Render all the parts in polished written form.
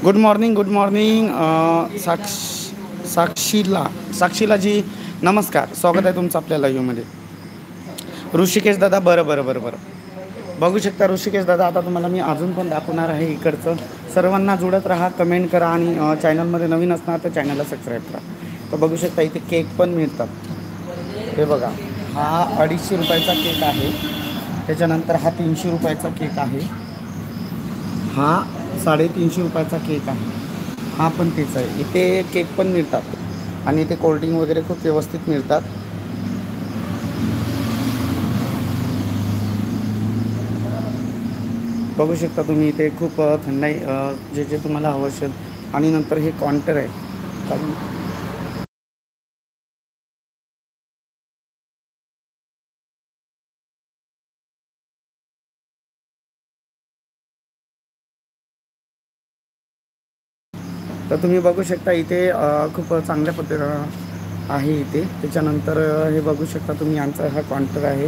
Good morning, good morning. साक्षीला जी नमस्कार, स्वागत आहे तुमचं आपल्या लाईव्हमध्ये. ऋषिकेश दादा, बरं बरं बरं बरं बघू शकता ऋषिकेश दादा. आता तुम्हाला मी अजून पण दाखवणार आहे इकडचं. सर्वांना जुळत राहा, कमेंट करा आणि चॅनलमध्ये नवीन असणार तर चॅनलला सबस्क्राईब करा. तर बघू शकता इथे केक पण मिळतात. हे बघा, हा 250 रुपयाचा केक आहे. त्याच्यानंतर हा 300 रुपयाचा केक आहे. हा 350 रुपयाचा केक आहे. हा पण तेच आहे. इथे केक पण मिळतात आणि इथे कोल्ड्रिंक वगैरे खूप व्यवस्थित मिळतात. बघू शकता तुम्ही इथे खूप थंडाई जे जे तुम्हाला हवं असेल. आणि नंतर हे काउंटर आहे. तर तुम्ही बघू शकता इथे खूप चांगल्या पद्धतीनं आहे इथे. त्याच्यानंतर हे बघू शकता तुम्ही, यांचा हा काउंटर आहे.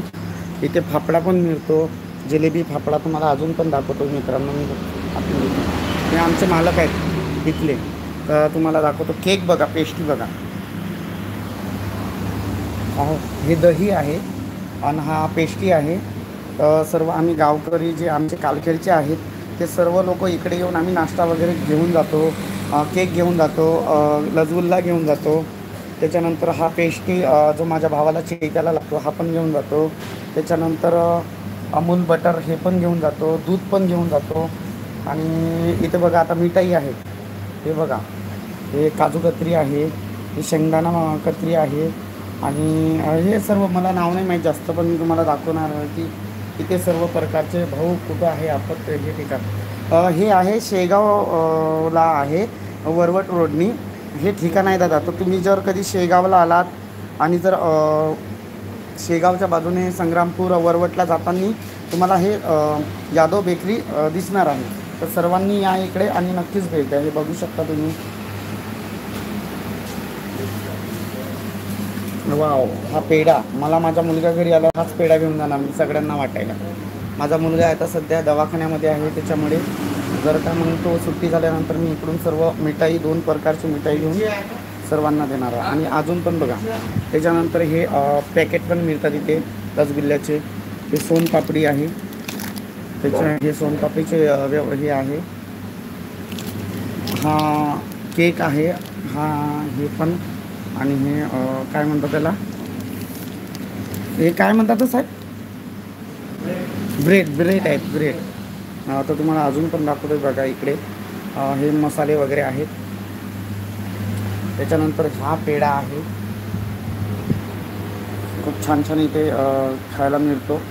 इथे फाफडा पण मिळतो, जिलेबी फाफडा तुम्हाला अजून पण दाखवतो मित्रांनो. हे आमचे मालक आहेत इथले. तर तुम्हाला दाखवतो. केक बघा, पेस्ट्री बघा. हे दही आहे आणि हा पेस्ट्री आहे. सर्व आम्ही गावकरी जे आमचे कालखेडचे आहेत ते सर्व लोक इकडे येऊन आम्ही नाश्ता वगैरे घेऊन जातो. केक घेऊन जातो, लजवुल्ला घेऊन जातो. त्याच्यानंतर हा पेस्ट्री जो माझ्या भावाला चेकायला लागतो हा पण घेऊन जातो. त्याच्यानंतर अमूल बटर हे पण घेऊन जातो, दूध पण घेऊन जातो. आणि इथे बघा आता मिठाई आहे. हे बघा, हे काजू कतरी आहे, हे शेंगदाणा कतरी आहे. आणि हे सर्व मला नाव नाही माहीत जास्त, पण मी तुम्हाला दाखवणार आहे की इथे सर्व प्रकारचे. भाऊ कुठं आहे आपण हे ठिकाण? हे आहे शेगावला आहे, वरवट रोडनी हे ठिकाण आहे दादा. तर तुम्ही जर कधी शेगावला आलात आणि जर शेगावच्या बाजूने संग्रामपूर वरवटला जाताना तुम्हाला हे यादव बेकरी दिसणार आहे. तर सर्वांनी या इकडे आणि नक्कीच भेट द्या. हे बघू शकता तुम्ही. वाव, हा पेढा मला माझ्या मुलगा घरी आला हाच पेढा घेऊन जाणार मी सगळ्यांना वाटायला. माझा मुलगा आता सध्या दवाखान्यामध्ये आहे, त्याच्यामुळे जर का मग तो सुट्टी झाल्यानंतर मी इकडून सर्व मिठाई, 2 प्रकारची मिठाई घेऊन सर्वांना देणार आहे. आणि अजून पण बघा, त्याच्यानंतर हे पॅकेट पण मिळतात इथे रसगुल्ल्याचे. हे सोनपापडी आहे, हे सोनपापडीचे हे आहे. हा केक आहे, हे पण. आणि हे काय म्हणतात त्याला, हे काय म्हणतात साहेब? ब्रेड आहेत, ब्रेड. तर तुम्हाला अजून पण दाखवतो बघा इकडे. हे मसाले वगैरे आहेत. त्याच्यानंतर हा पेढा आहे, खूप छान छान इथे खायला मिळतो.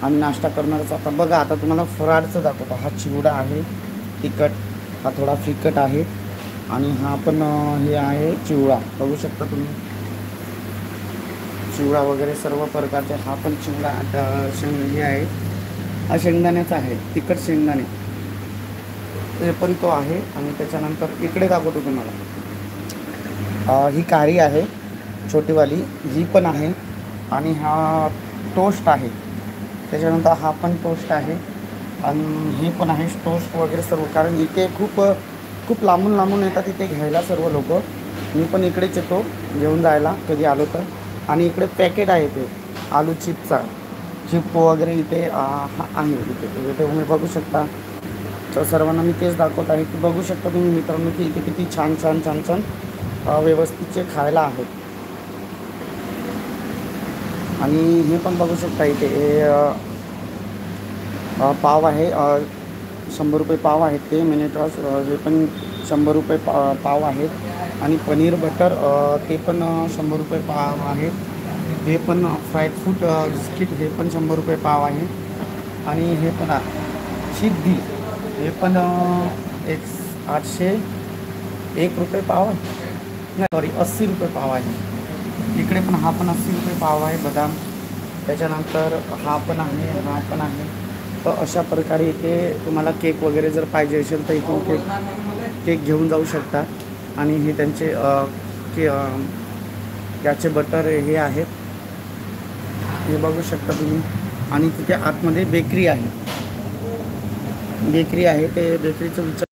आणि नाश्ता करणारच. आता बघा, आता तुम्हाला फराळचं दाखवतो. हा चिवडा आहे तिखट, हा थोडा फिकट आहे. आणि हा पण हे आहे चिवडा, बघू शकता तुम्ही. चिवडा वगैरे सर्व प्रकारचे. हा पण चिवडा हे आहे, हा शेंगदाण्याचा आहे, तिखट शेंगदाणे ते पण तो आहे. आणि त्याच्यानंतर इकडे दाखवतो तुम्हाला. ही कारी आहे छोटीवाली, ही पण आहे. आणि हा टोस्ट आहे. त्याच्यानंतर हा पण टोस्ट आहे. आणि हे पण आहे टोस्ट वगैरे सर्व. कारण इथे खूप लांबून येतात इथे घ्यायला सर्व लोक. मी पण इकडेच येतो घेऊन जायला कधी आलो तर. आणि इकडे पॅकेट आहे ते आलू चिप वगैरे इथे आहे इथे तुम्ही बघू शकता. तर सर्वांना मी तेच दाखवत आहे की बघू शकता तुम्ही मित्रांनो की इथे किती छान व्यवस्थितचे खायला आहेत. आणि हे पण बघू शकता इथे पाव आहे, 100 रुपये पाव आहेत ते मिनिटॉस. हे पण 100 रुपये पाव आहेत. आणि पनीर बटर ते पण 100 रुपये पाव आहेत. हे पण फ्राईड फ्रूट बिस्किट हे पण 100 रुपये पाव आहे. आणि हे पण शिद्दी हे पण 801 रुपये पाव आहे, नाही सॉरी 80 रुपये पाव आहे. इकडे पण हा पण 80 रुपये पाव आहे बदाम. त्याच्यानंतर हा पण आहे. तर अशा प्रकारे इथे तुम्हाला केक वगैरे जर पाहिजे असेल तर इथून केक घेऊन जाऊ शकता. आणि हे त्यांचे याचे बटर हे आहेत, हे बघू शकता तुम्ही. आणि तिथे आतमध्ये बेकरी आहे ते बेकरीचं विचार